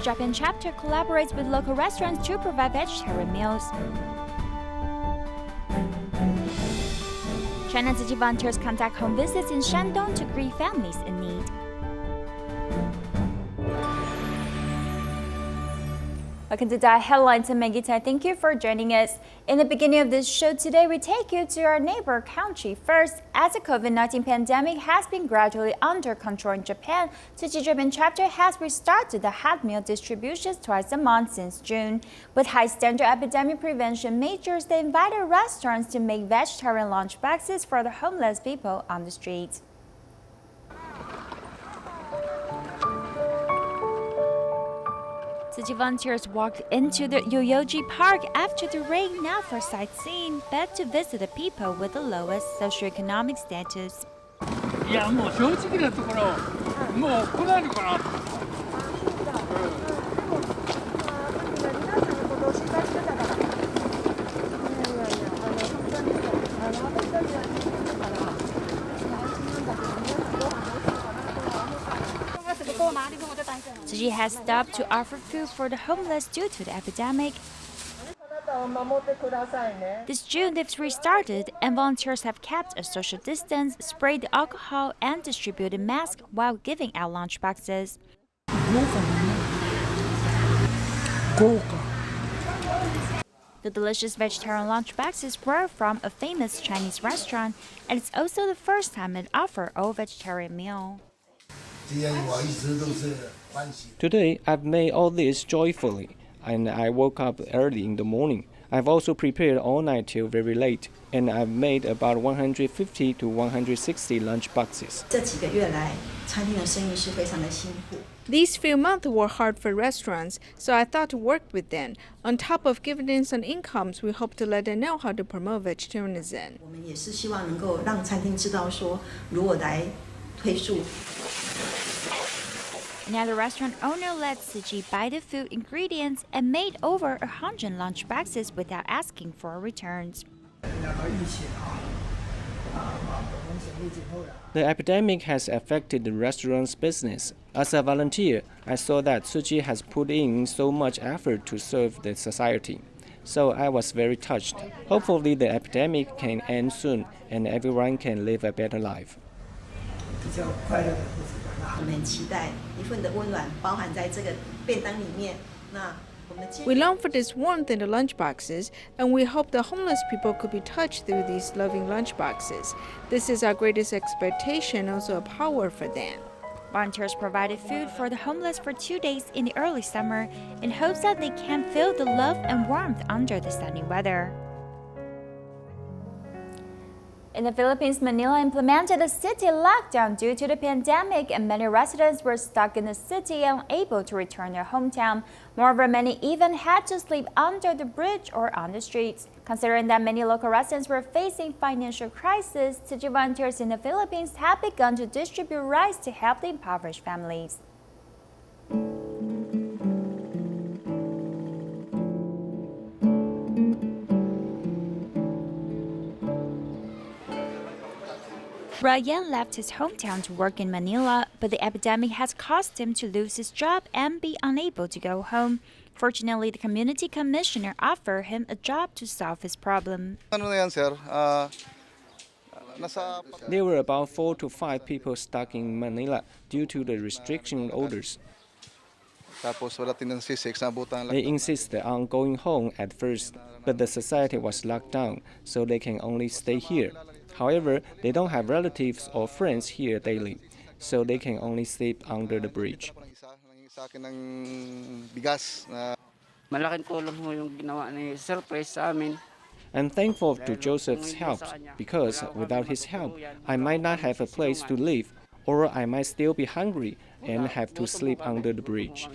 Japan chapter collaborates with local restaurants to provide vegetarian meals. China Tzu Chi volunteers conduct home visits in Shandong to greet families in need. Welcome to the headlines. I'm Maggie Tai. Thank you for joining us. In the beginning of this show today, we take you to our neighbor country first. As the COVID-19 pandemic has been gradually under control in Japan, Tzu Chi Japan chapter has restarted the hot meal distributions twice a month since June. With high standard epidemic prevention measures, they invited restaurants to make vegetarian lunch boxes for the homeless people on the streets. Tzu Chi volunteers walked into the Yoyogi Park after the rain, not for sightseeing, but to visit the people with the lowest socioeconomic status. いやもう正直なところもう来ないのかな。Tzu Chi has stopped to offer food for the homeless due to the epidemic. This June, they've restarted, and volunteers have kept a social distance, sprayed alcohol, and distributed masks while giving out lunch boxes. The delicious vegetarian lunch boxes were from a famous Chinese restaurant, and it's also the first time it offered all vegetarian meal. Today, I've made all this joyfully, and I woke up early in the morning. I've also prepared all night till very late, and I've made about 150 to 160 lunch boxes. These few months were hard for restaurants, so I thought to work with them. On top of giving them some incomes, we hope to let them know how to promote vegetarianism. Another restaurant owner let Tzu Chi buy the food ingredients and made over 100 lunch boxes without asking for returns. The epidemic has affected the restaurant's business. As a volunteer, I saw that Tzu Chi has put in so much effort to serve the society. So I was very touched. Hopefully the epidemic can end soon and everyone can live a better life. We long for this warmth in the lunch boxes, and we hope the homeless people could be touched through these loving lunch boxes. This is our greatest expectation, also a power for them. Volunteers provided food for the homeless for 2 days in the early summer in hopes that they can feel the love and warmth under the sunny weather. In the Philippines, Manila implemented a city lockdown due to the pandemic, and many residents were stuck in the city and unable to return their hometown. Moreover, many even had to sleep under the bridge or on the streets. Considering that many local residents were facing financial crisis, Tzu Chi volunteers in the Philippines have begun to distribute rice to help the impoverished families. Ryan left his hometown to work in Manila, but the epidemic has caused him to lose his job and be unable to go home. Fortunately, the community commissioner offered him a job to solve his problem. There were about 4 to 5 people stuck in Manila due to the restriction orders. They insisted on going home at first, but the society was locked down, so they can only stay here. However, they don't have relatives or friends here daily, so they can only sleep under the bridge. I'm thankful to Joseph's help because without his help, I might not have a place to live, or I might still be hungry and have to sleep under the bridge.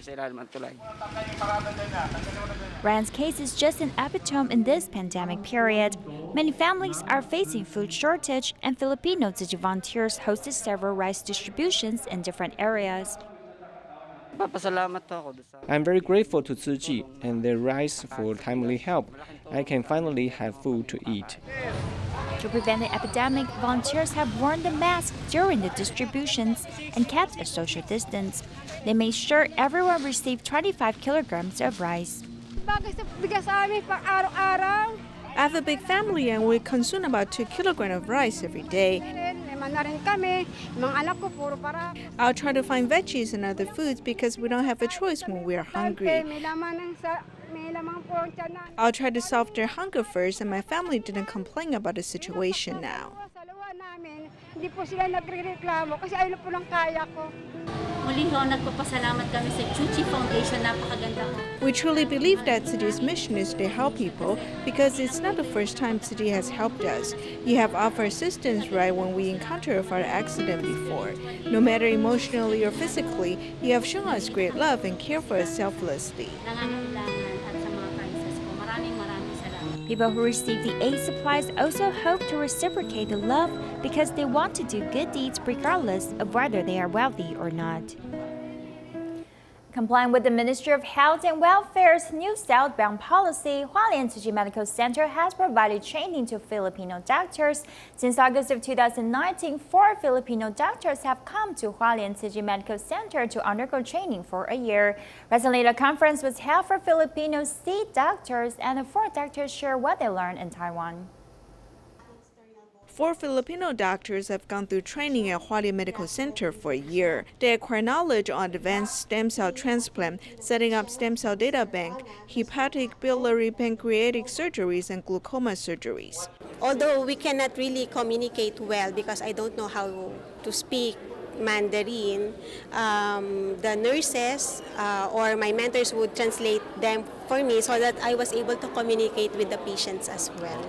Ryan's case is just an epitome in this pandemic period. Many families are facing food shortage, and Filipino Tzu Chi volunteers hosted several rice distributions in different areas. I'm very grateful to Tzu Chi and their rice for timely help. I can finally have food to eat. To prevent the epidemic, volunteers have worn the mask during the distributions and kept a social distance. They made sure everyone received 25 kilograms of rice. I have a big family and we consume about 2 kilograms of rice every day. I'll try to find veggies and other foods because we don't have a choice when we are hungry. I'll try to solve their hunger first, and my family didn't complain about the situation now. We truly believe that Tzu Chi's mission is to help people because it's not the first time Tzu Chi has helped us. You have offered assistance right when we encountered a fire accident before. No matter emotionally or physically, you have shown us great love and care for us selflessly. People who receive the aid supplies also hope to reciprocate the love because they want to do good deeds regardless of whether they are wealthy or not. Complying with the Ministry of Health and Welfare's new southbound policy, Hualien Tzu Chi Medical Center has provided training to Filipino doctors. Since August of 2019, 4 Filipino doctors have come to Hualien Tzu Chi Medical Center to undergo training for a year. Recently, a conference was held for Filipino sea doctors, and the 4 doctors share what they learned in Taiwan. 4 Filipino doctors have gone through training at Hualien Medical Center for a year. They acquire knowledge on advanced stem cell transplant, setting up stem cell data bank, hepatic, biliary, pancreatic surgeries, and glaucoma surgeries. Although we cannot really communicate well because I don't know how to speak Mandarin, the nurses or my mentors would translate them for me so that I was able to communicate with the patients as well.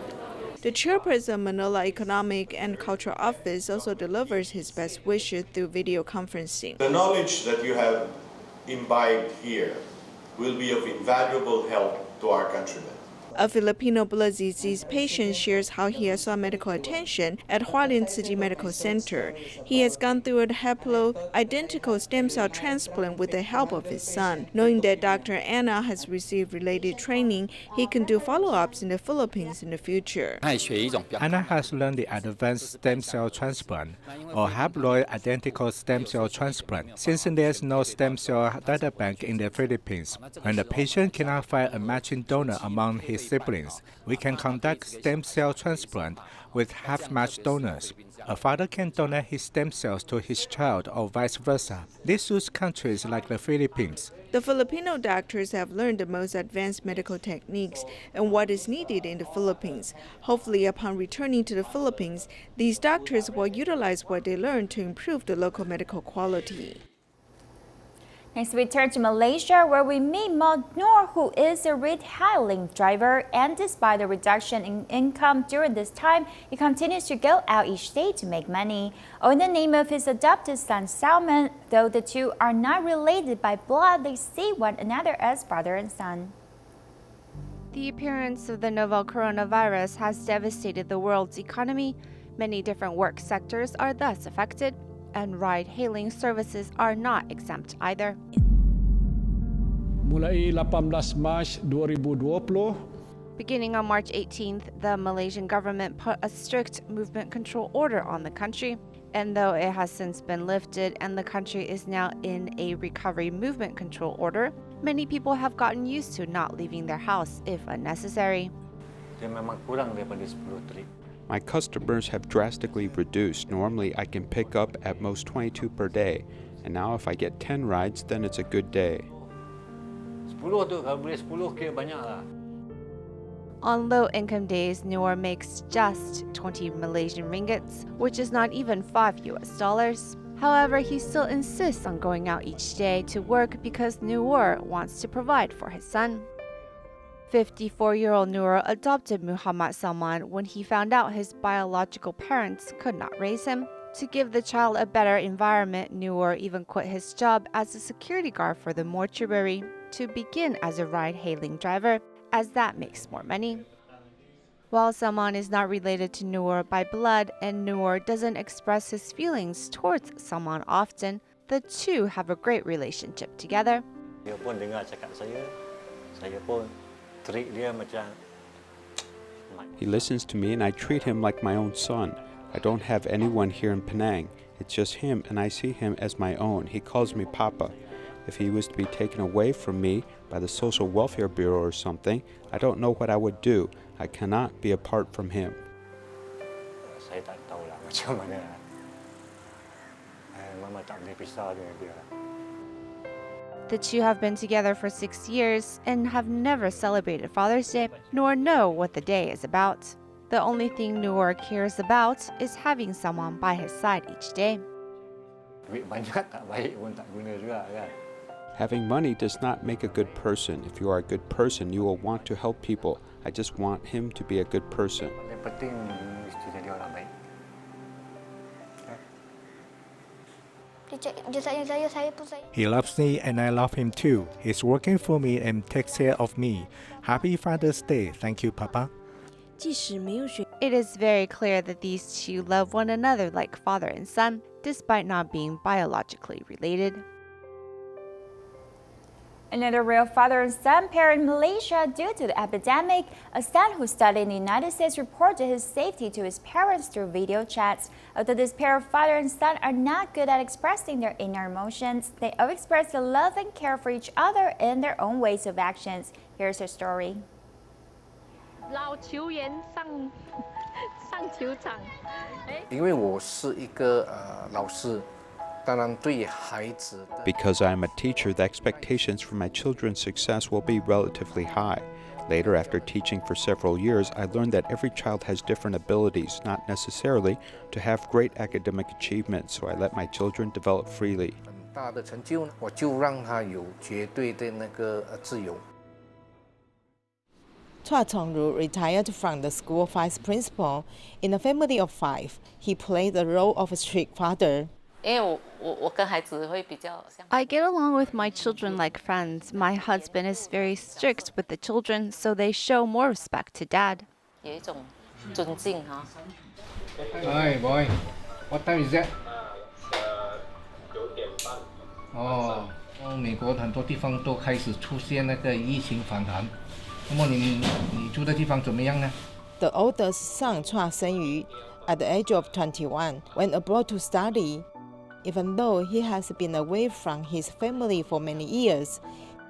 The chairperson of Manila Economic and Cultural Office also delivers his best wishes through video conferencing. The knowledge that you have imbibed here will be of invaluable help to our countrymen. A Filipino blood disease patient shares how he has sought medical attention at Hualien Tzu Chi Medical Center. He has gone through a haplo-identical stem cell transplant with the help of his son. Knowing that Dr. Anna has received related training, he can do follow-ups in the Philippines in the future. Anna has learned the advanced stem cell transplant, or haploid-identical stem cell transplant. Since there is no stem cell data bank in the Philippines, when the patient cannot find a matching donor among his siblings, we can conduct stem cell transplant with half-matched donors. A father can donate his stem cells to his child or vice versa. This suits countries like the Philippines. The Filipino doctors have learned the most advanced medical techniques and what is needed in the Philippines. Hopefully, upon returning to the Philippines, these doctors will utilize what they learned to improve the local medical quality. Next, we turn to Malaysia, where we meet Mo Noor, who is a ride-hailing driver, and despite the reduction in income during this time, he continues to go out each day to make money. In the name of his adopted son, Salman, though the two are not related by blood, they see one another as brother and son. The appearance of the novel coronavirus has devastated the world's economy. Many different work sectors are thus affected, and ride-hailing services are not exempt either. Mulai 18 Mac 2020, beginning on March 18th, the Malaysian government put a strict movement control order on the country. And though it has since been lifted and the country is now in a recovery movement control order, many people have gotten used to not leaving their house if unnecessary. My customers have drastically reduced. Normally, I can pick up at most 22 per day. And now if I get 10 rides, then it's a good day. On low-income days, Noor makes just 20 Malaysian ringgits, which is not even $5 US. However, he still insists on going out each day to work because Noor wants to provide for his son. 54-year-old Noor adopted Muhammad Salman when he found out his biological parents could not raise him. To give the child a better environment, Noor even quit his job as a security guard for the mortuary to begin as a ride-hailing driver, as that makes more money. While Salman is not related to Noor by blood and Noor doesn't express his feelings towards Salman often, the two have a great relationship together. Dia pun dengar cakap saya pun treat dia macam He listens to me and I treat him like my own son. I don't have anyone here in Penang. It's just him and I see him as my own. He calls me Papa. If he was to be taken away from me by the Social Welfare Bureau or something, I don't know what I would do. I cannot be apart from him. The two have been together for 6 years and have never celebrated Father's Day, nor know what the day is about. The only thing Noor cares about is having someone by his side each day. Having money does not make a good person. If you are a good person, you will want to help people. I just want him to be a good person. He loves me and I love him too. He's working for me and takes care of me. Happy Father's Day. Thank you, Papa. It is very clear that these two love one another like father and son, despite not being biologically related. Another real father and son pair in Malaysia due to the epidemic. A son who studied in the United States reported his safety to his parents through video chats. Although this pair of father and son are not good at expressing their inner emotions, they all express the love and care for each other in their own ways of actions. Here's her story. Because I am a teacher, the expectations for my children's success will be relatively high. Later, after teaching for several years, I learned that every child has different abilities, not necessarily to have great academic achievements, so I let my children develop freely. Chua Chongru retired from the school vice principal. In a family of 5, he played the role of a strict father. I get along with my children like friends. My husband is very strict with the children, so they show more respect to Dad. Hi, boy. What time is that? 美国很多地方都开始出现那个疫情反弹。那么你住的地方怎么样呢？ The oldest son, Chua Senyu, at the age of 21, went abroad to study. Even though he has been away from his family for many years,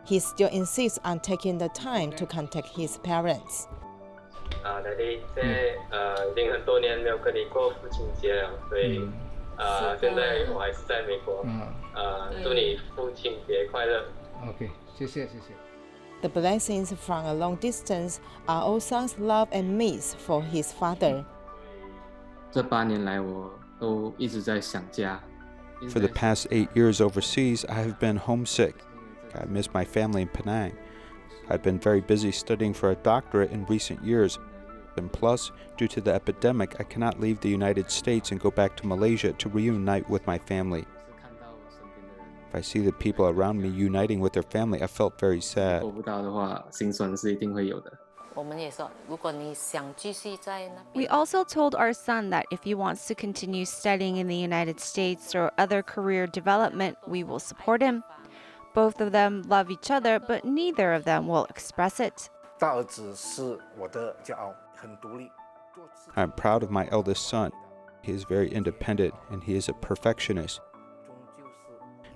he still insists on taking the time to contact his parents. 奶弟已经很多年没有跟你过父亲节了，所以现在我还是在美国。祝你父亲节快乐。OK， 谢谢。The blessings from a long distance are all son's love and miss for his father. 这8年来，我都一直在想家。 For the past 8 years overseas, I have been homesick. I miss my family in Penang. I've been very busy studying for a doctorate in recent years. And plus, due to the epidemic, I cannot leave the United States and go back to Malaysia to reunite with my family. If I see the people around me uniting with their family, I felt very sad. 做不到的话，心酸是一定会有的。 We also told our son that if he wants to continue studying in the United States or other career development, we will support him. Both of them love each other, but neither of them will express it. I'm proud of my eldest son. He is very independent and he is a perfectionist.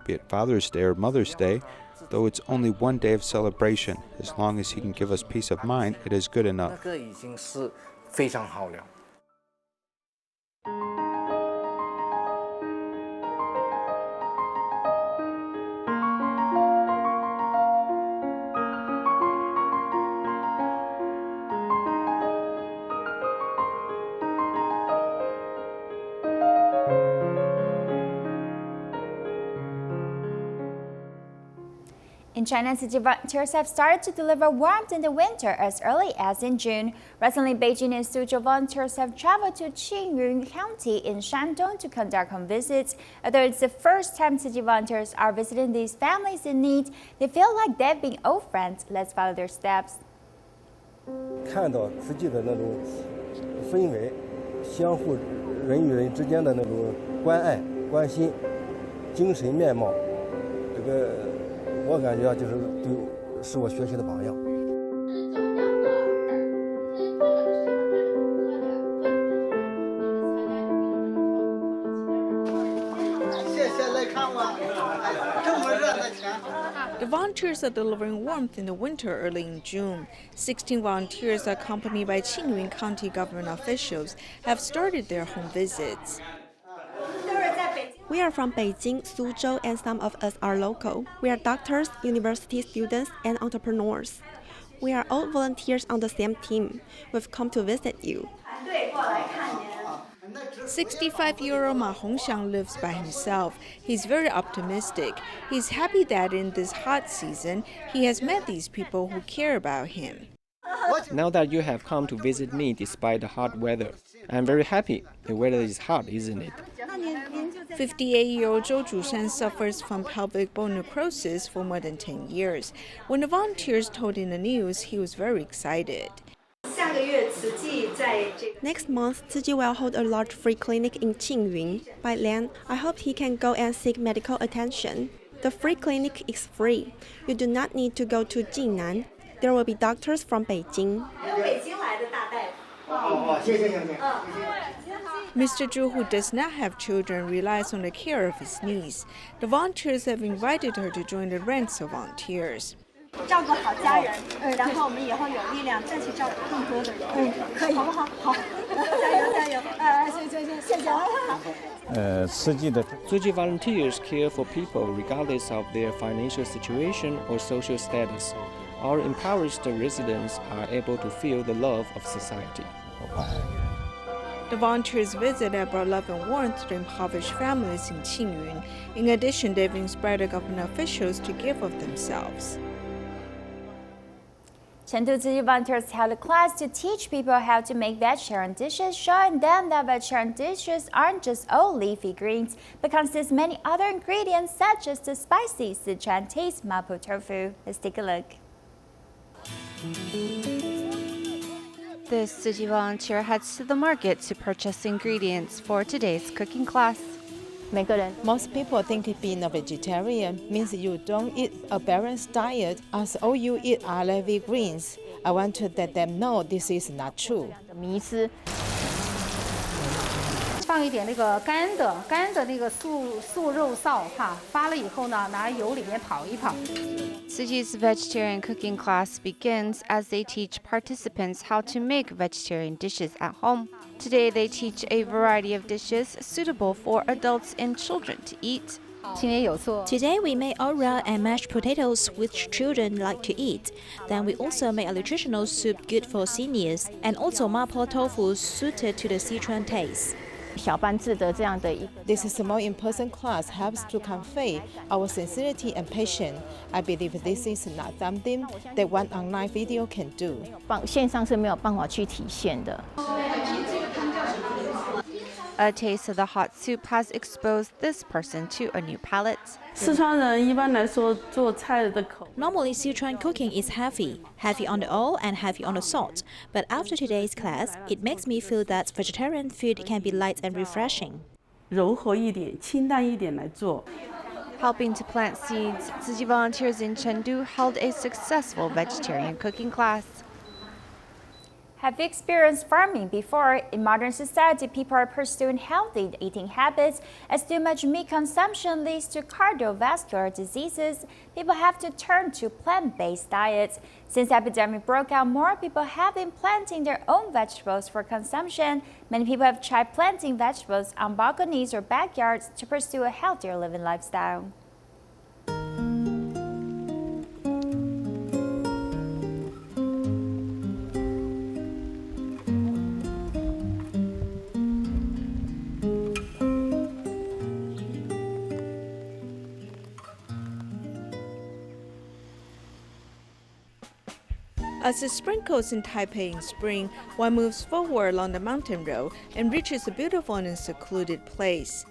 Be it Father's Day or Mother's Day, though it's only one day of celebration, as long as he can give us peace of mind, it is good enough. In China, Tzu Chi volunteers have started to deliver warmth in the winter as early as in June. Recently, Beijing and Suzhou volunteers have traveled to Qingyun County in Shandong to conduct home visits. Although it's the first time Tzu Chi volunteers are visiting these families in need, they feel like they've been old friends. Let's follow their steps. 看到自己的那种氛围，相互人与人之间的那种关爱、关心、精神面貌，这个。 我感觉是我学习的榜样。The volunteers are delivering warmth in the winter early in June. 16 volunteers, accompanied by Qingyun County government officials, have started their home visits. We are from Beijing, Suzhou, and some of us are local. We are doctors, university students, and entrepreneurs. We are all volunteers on the same team. We've come to visit you. 65-year-old Ma Hongxiang lives by himself. He's very optimistic. He's happy that in this hot season, he has met these people who care about him. Now that you have come to visit me despite the hot weather, I'm very happy. The weather is hot, isn't it? 58-year-old Zhou Zhushan suffers from pelvic bone necrosis for more than 10 years. When the volunteers told him the news, he was very excited. Next month, Tzu Chi will hold a large free clinic in Qingyun. By then, I hope he can go and seek medical attention. The free clinic is free. You do not need to go to Jinnan. There will be doctors from Beijing. Mr. Zhu, who does not have children, relies on the care of his niece. The volunteers have invited her to join the ranks of volunteers. Tzu Chi volunteers care for people regardless of their financial situation or social status. Our impoverished residents are able to feel the love of society. The volunteers' visit have brought love and warmth to impoverished families in Qingyun. In addition, they've inspired the government officials to give of themselves. Chengdu Tzu Chi volunteers held a class to teach people how to make vegetarian dishes, showing them that vegetarian dishes aren't just all leafy greens, but consist many other ingredients such as the spicy Sichuan taste mapo tofu. Let's take a look. This Tzu Chi volunteer heads to the market to purchase ingredients for today's cooking class. Most people think being a vegetarian means you don't eat a balanced diet, as all you eat are leafy greens. I want to let them know this is not true. 放一点那个干的那个素肉臊哈，发了以后呢，拿油里面跑一跑。 Tzu Chi's vegetarian cooking class begins as they teach participants how to make vegetarian dishes at home. Today they teach a variety of dishes suitable for adults and children to eat. Today we made okra and mashed potatoes which children like to eat. Then we also made a nutritional soup good for seniors and also mapo tofu suited to the Sichuan taste. This small in-person class helps to convey our sincerity and passion. I believe this is not something that one online video can do. 线上是没有办法去体现的。 A taste of the hot soup has exposed this person to a new palate. Normally, Sichuan cooking is heavy on the oil and heavy on the salt. But after today's class, it makes me feel that vegetarian food can be light and refreshing. Helping to plant seeds, Tzu Chi volunteers in Chengdu held a successful vegetarian cooking class. Have you experienced farming before? In modern society, people are pursuing healthy eating habits. As too much meat consumption leads to cardiovascular diseases, people have to turn to plant-based diets. Since the epidemic broke out, more people have been planting their own vegetables for consumption. Many people have tried planting vegetables on balconies or backyards to pursue a healthier living lifestyle. As it sprinkles in Taipei in spring, one moves forward along the mountain road and reaches a beautiful and secluded place.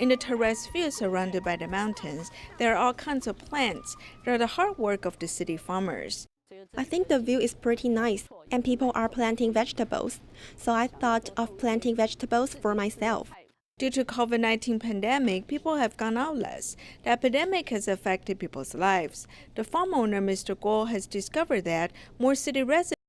In the terraced field surrounded by the mountains, there are all kinds of plants. They are the hard work of the city farmers. I think the view is pretty nice, and people are planting vegetables. So I thought of planting vegetables for myself. Due to COVID-19 pandemic, people have gone out less. The epidemic has affected people's lives. The farm owner, Mr. Guo, has discovered that more city residents